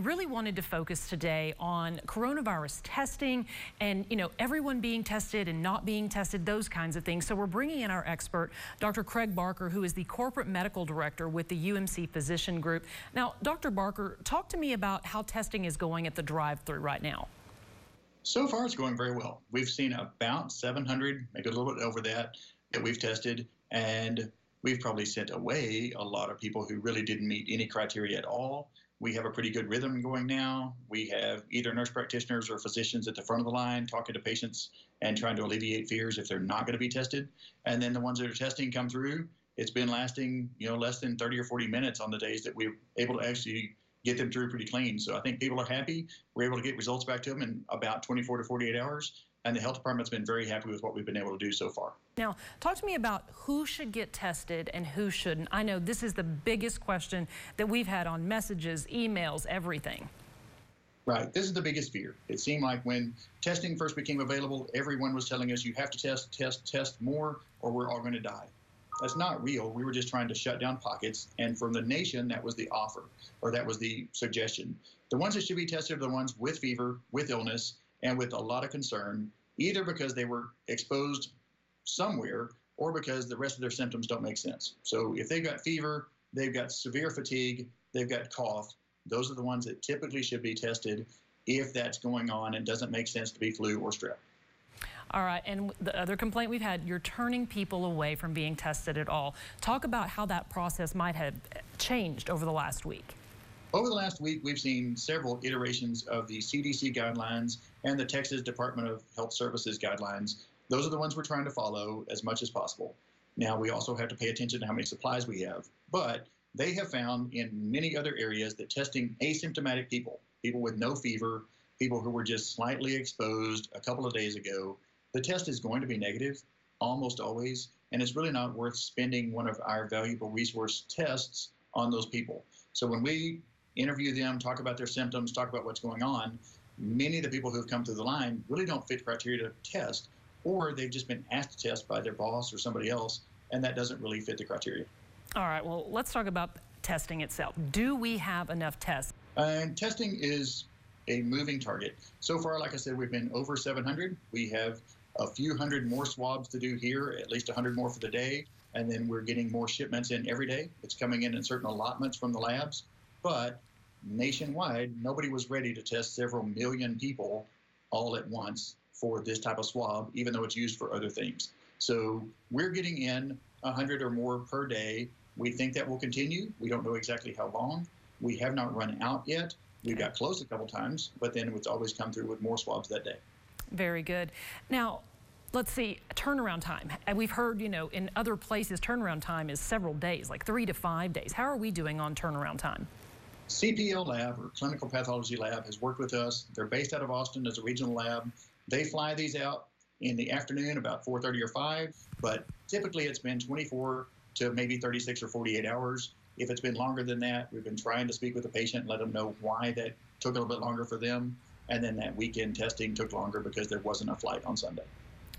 We really wanted to focus today on coronavirus testing and, everyone being tested and not being tested, those kinds of things. So we're bringing in our expert, Dr. Craig Barker, who is the Corporate Medical Director with the UMC Physician Group. Now, Dr. Barker, talk to me about how testing is going at the drive-thru right now. So far, it's going very well. We've seen about 700, maybe a little bit over that we've tested, and we've probably sent away a lot of people who really didn't meet any criteria at all. We have a pretty good rhythm going now. We have either nurse practitioners or physicians at the front of the line talking to patients and trying to alleviate fears if they're not going to be tested. And then the ones that are testing come through. It's been lasting, less than 30 or 40 minutes on the days that we're able to actually get them through pretty clean. So I think people are happy. We're able to get results back to them in about 24 to 48 hours. And the health department's been very happy with what we've been able to do so far. Now, talk to me about who should get tested and who shouldn't. I know this is the biggest question that we've had on messages, emails, everything. Right. This is the biggest fear. It seemed like when testing first became available, everyone was telling us you have to test more or we're all going to die. That's not real. We were just trying to shut down pockets. And from the nation, that was the offer, or that was the suggestion. The ones that should be tested are the ones with fever, with illness, and with a lot of concern, either because they were exposed somewhere or because the rest of their symptoms don't make sense. So if they've got fever, they've got severe fatigue, they've got cough, those are the ones that typically should be tested if that's going on and doesn't make sense to be flu or strep. All right, and the other complaint we've had, you're turning people away from being tested at all. Talk about how that process might have changed over the last week. Over the last week, we've seen several iterations of the CDC guidelines and the Texas Department of Health Services guidelines. Those are the ones we're trying to follow as much as possible. Now, we also have to pay attention to how many supplies we have, but they have found in many other areas that testing asymptomatic people with no fever, people who were just slightly exposed a couple of days ago, the test is going to be negative almost always, and it's really not worth spending one of our valuable resource tests on those people. So when we interview them, talk about their symptoms, talk about what's going on, many of the people who have come through the line really don't fit criteria to test, or they've just been asked to test by their boss or somebody else, and that doesn't really fit the criteria. All right, well, let's talk about testing itself. Do we have enough tests? Testing is a moving target. So far, like I said, we've been over 700. We have a few hundred more swabs to do here, at least 100 more for the day, and then we're getting more shipments in every day. It's coming in certain allotments from the labs. But nationwide, nobody was ready to test several million people all at once for this type of swab, even though it's used for other things. So we're getting in 100 or more per day. We think that will continue. We don't know exactly how long. We have not run out yet. We got close a couple times, but then it's always come through with more swabs that day. Very good. Now, let's see, turnaround time. And we've heard, in other places, turnaround time is several days, like 3 to 5 days. How are we doing on turnaround time? CPL lab, or Clinical Pathology Lab, has worked with us. They're based out of Austin as a regional lab. They fly these out in the afternoon, about 4:30 or 5, but typically it's been 24 to maybe 36 or 48 hours. If it's been longer than that, we've been trying to speak with the patient, let them know why that took a little bit longer for them. And then that weekend testing took longer because there wasn't a flight on Sunday.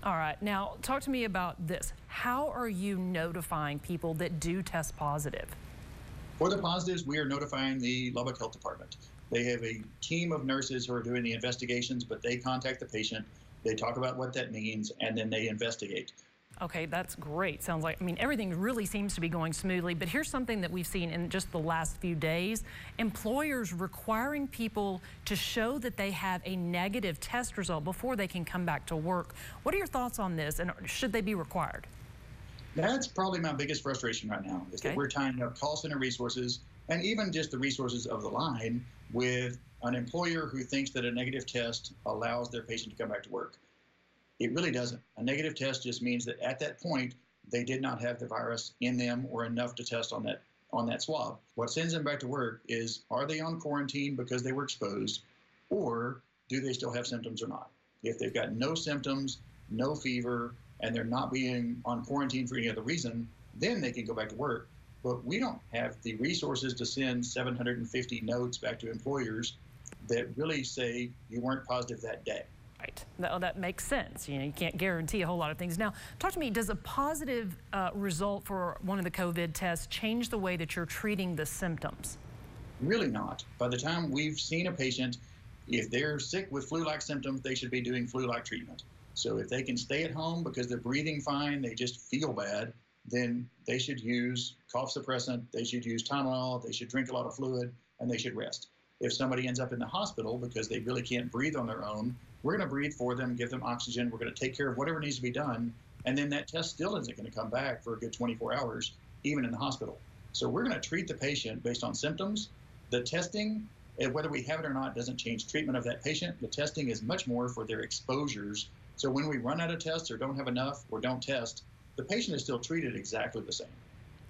All right, now talk to me about this. How are you notifying people that do test positive? For the positives, we are notifying the Lubbock Health Department. They have a team of nurses who are doing the investigations, but they contact the patient, they talk about what that means, and then they investigate. Okay, that's great. Sounds like, everything really seems to be going smoothly, but here's something that we've seen in just the last few days. Employers requiring people to show that they have a negative test result before they can come back to work. What are your thoughts on this, and should they be required? That's probably my biggest frustration right now, is that we're tying up call center resources and even just the resources of the line with an employer who thinks that a negative test allows their patient to come back to work. It really doesn't. A negative test just means that at that point, they did not have the virus in them or enough to test on that swab. What sends them back to work is, are they on quarantine because they were exposed, or do they still have symptoms or not? If they've got no symptoms, no fever, and they're not being on quarantine for any other reason, then they can go back to work. But we don't have the resources to send 750 notes back to employers that really say you weren't positive that day. Right. That makes sense. You can't guarantee a whole lot of things. Now, talk to me, does a positive result for one of the COVID tests change the way that you're treating the symptoms? Really not. By the time we've seen a patient, if they're sick with flu-like symptoms, they should be doing flu-like treatment. So if they can stay at home because they're breathing fine, they just feel bad, then they should use cough suppressant, they should use Tylenol, they should drink a lot of fluid, and they should rest. If somebody ends up in the hospital because they really can't breathe on their own, we're going to breathe for them, give them oxygen, we're going to take care of whatever needs to be done, and then that test still isn't going to come back for a good 24 hours, even in the hospital. So we're going to treat the patient based on symptoms. The testing, whether we have it or not, doesn't change treatment of that patient. The testing is much more for their exposures. So when we run out of tests or don't have enough or don't test, the patient is still treated exactly the same.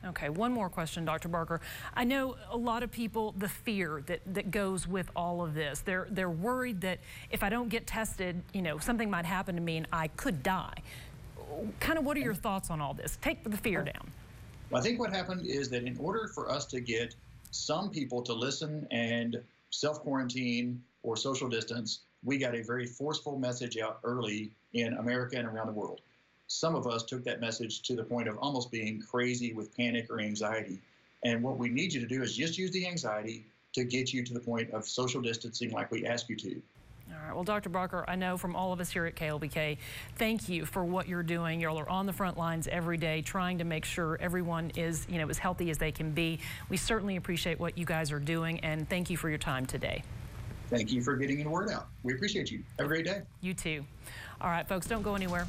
Okay, one more question, Dr. Barker. I know a lot of people, the fear that goes with all of this, they're worried that if I don't get tested, something might happen to me and I could die. Kind of what are your thoughts on all this? Take the fear down. Well, I think what happened is that in order for us to get some people to listen and self-quarantine or social distance, we got a very forceful message out early in America and around the world. Some of us took that message to the point of almost being crazy with panic or anxiety. And what we need you to do is just use the anxiety to get you to the point of social distancing like we ask you to. All right, well, Dr. Barker, I know from all of us here at KLBK, thank you for what you're doing. Y'all are on the front lines every day trying to make sure everyone is, as healthy as they can be. We certainly appreciate what you guys are doing, and thank you for your time today. Thank you for getting the word out. We appreciate you. Have a great day. You too. All right, folks, don't go anywhere.